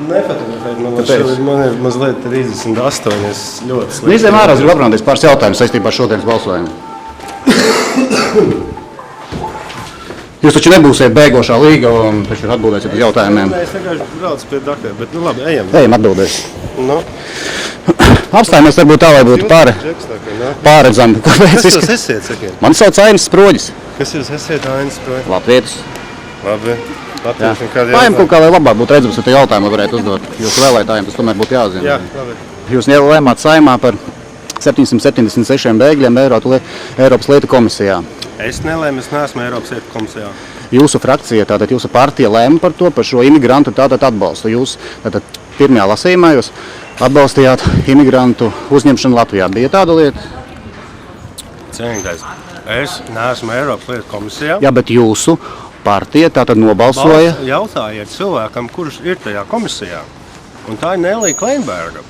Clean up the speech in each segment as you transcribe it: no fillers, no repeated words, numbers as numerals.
nefotografēt. Man ir mazliet 38. Es ļoti slikti. Izējām ārā, es gribu aprunāties pāris jautājumus saistībā ar šodienas balsojumu. Jūs taču nebūsiet bēgošā līga un taču atbildēsiet uz jautājumiem. Nē, es vienkārši braucu pie daktera, bet labi, ejam. Ejam atbildēs. No. Apstājamies varbūt tā, lai būtu pārredzami. Kas jūs esiet, sakiet? Man sauc Ainis Sproģis. Kas jūs esiet, Ainis Sproģis? Latvietis. Labi. Pājam kaut kā, lai labāk būtu redzams, ka jautājumu varētu uzdot. Jūsu vēlētājiem tas tomēr būtu jāzina. Jā, labi. Jūs lēmāt Saeimā par 776 bēgļiem Eiropas lietu komisijā. Es nelēmu, es neesmu Eiropas lietu komisijā. Jūsu frakcija, tātad jūsu partija lēma par to, par šo imigrantu tātad atbalstu. Jūs tātad pirmajā lasījumā jūs atbalstījāt imigrantu uzņemšanu Latvijā. Bija tāda lieta? Cienītais, es neesmu Eiropas lietu komisijā. Jā, bet jūsu partija tātad nobalsoja. Jautājiet cilvēkam, kurš ir tajā komisijā. Un tā ir Nelija Kleinberga.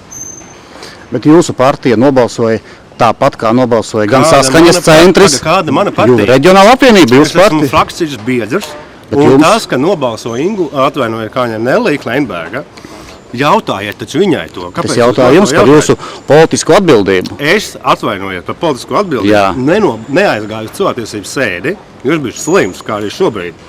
Bet jūsu partija nobalsoja tāpat, kā nobalsoja gan Saskaņas centris, kāda mana partija? Reģionāla apvienība, jūsu partija. Es esmu frakcijas biedrs, un tas, ka nobalso atvainoja kāņa Nelija Kleinberga, jautājiet taču viņai to. Kāpēc es jautāju jums par jūsu politisko atbildību. Es atvainojiet par politisko atbildību, neaizgāju cilvēktiesības sēdi, jūs bijuši slims, kā arī šobrīd.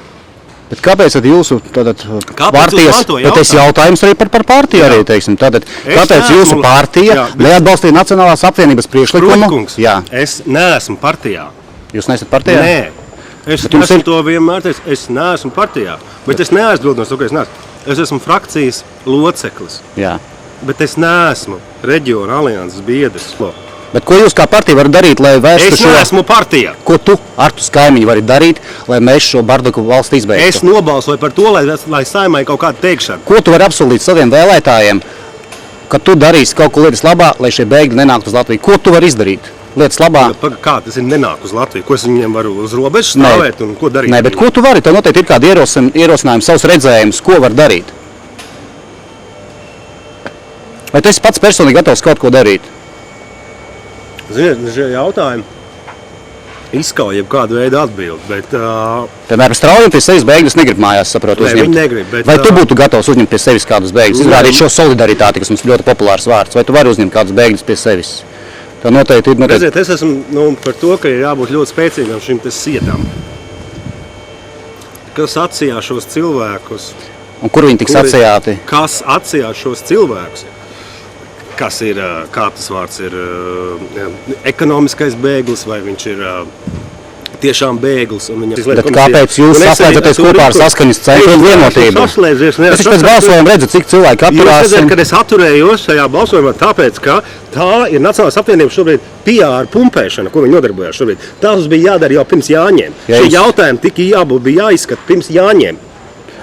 Bet kāpēc tad jūsu partijas, bet es jautājums arī par partiju arī, teiksim, tātad, kāpēc jūsu partija neatbalstīja Nacionālās apvienības priekšlikumu? Protkungs, es neesmu partijā. Jūs neesat partijā? Nē, es esmu to vienmēr teicis, es neesmu partijā, bet es neaizbildu no to, ka es neesmu. Es esmu frakcijas loceklis, bet es neesmu reģiona alianses biedrs. Bet ko jūs kā partija varat darīt, lai vērstu šo... Es neesmu partija. Ko tu, Artus Kaimiņi, vari darīt, lai mēs šo bardaku valsti izbeigtu? Es nobalsoju par to, lai Saeimai kaut kādu teikšanu. Ko tu vari apsolīt saviem vēlētājiem, ka tu darīsi kaut ko lietas labā, lai šie bēgļi nenāktu uz Latviju? Ko tu vari izdarīt lietas labā? Kā tas ir nenāk uz Latviju? Ko es viņiem varu uz robežas stāvēt un ko darīt? Nē, bet ko tu vari? Tev noteikti ir kādi ierosinājumi, savs redzējums, ko var darīt? Vai tu esi pats personīgi gatavs kaut ko darīt? Ziniet, šie jautājumi izskauj jebkādu veidu atbildi, bet... Piemēram, straujumi pie sevis bēgļus negrib mājās, saprotu, uzņemt. Viņi negrib, bet... Vai tu būtu gatavs uzņemt pie sevis kādus bēgļus? Izrādīt šo solidaritāti, kas mums ļoti populārs vārds. Vai tu vari uzņemt kādus bēgļus pie sevis? Tā noteikti ir... Redziet, es esmu par to, ka ir jābūt ļoti spēcīgam šim te sietām. Kas atsijā šos cilvēkus? Un kur viņi tiks atsijāti? Kas atsijā šos cilvēkus? Kas ir, kā tas vārds ir, ekonomiskais bēglis, vai viņš ir tiešām bēglis. Bet kāpēc jūs saslēdzaties kopā ar Saskaņas centru un Vienotību? Es pēc balsojuma redzu, cik cilvēki atturās. Jūs redzat, kad es atturējos šajā balsojumā tāpēc, ka tā ir Nacionālās apvienības šobrīd PR pumpēšana, ko viņi nodarbojās šobrīd. Tas bija jādara jau pirms Jāņiem. Šie jautājumi bija jāizskata pirms Jāņiem.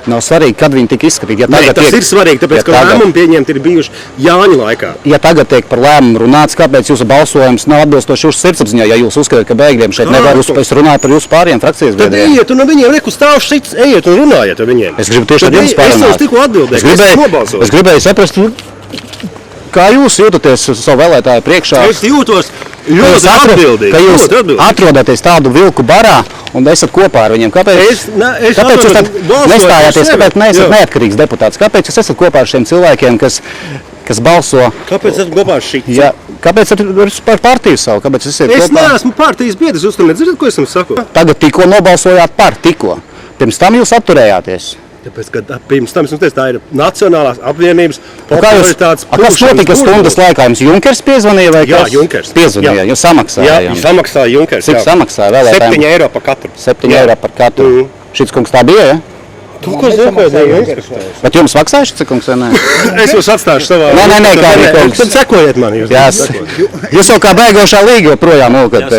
Nav svarīgi, kad viņi tika izskatīti. Nē, tas ir svarīgi, tāpēc, ka lēmumi pieņemti ir bijuši Jāņu laikā. Ja tagad tiek par lēmumu runāts, kāpēc jūsu balsojums nav atbilstoši jūsu sirdsapziņā, ja jūs uzskatāt, ka bēgļiem šeit nevar, es runāju par jūsu pārējiem frakcijas biedriem. Tad ejiet un ar viņiem reku stāv šits, ejiet un runājiet ar viņiem. Es gribu tieši ar jums pārunāt. Es jau tikko atbildēju, es gribēju saprast, kā jūs jūtaties savu vēlētāju priekšā. Es jūtos ļoti atbildīgi. Ka jūs atrodaties tādu vilku barā un esat kopā ar viņiem. Kāpēc jūs tad nestājāties, kāpēc neesat neatkarīgs deputāts? Kāpēc jūs esat kopā ar šiem cilvēkiem, kas balso? Kāpēc esat kopā ar šit? Kāpēc esat par partiju savu? Kāpēc esat kopā? Es neesmu partijas biedrs, jūs tam nedzirdat, ko es jums saku? Tagad tikko nobalsojāt par, tikko. Pirms tam jūs atturējāties. Tāpēc, ka pirms tam, tā ir Nacionālās apvienības popularitātes Kas notika stundas laikā? Jums Junkers piezvanīja vai kas? Jā, Junkers. Piezvanīja, jūs samaksājāt. Jā, samaksāja Junkers. Cik samaksāja vēlētājiem? 7 eiro par katru. 7 eiro par katru. Šits kungs tā bija, ja? Tu, ko Junkers? Bet jums maksāja šits kungs, vai ne? Es jūs atstāšu savā... Nē, kā arī kungs. Tad sekojiet man. Jūs jau kā bēgošā līga joprojām mūkat.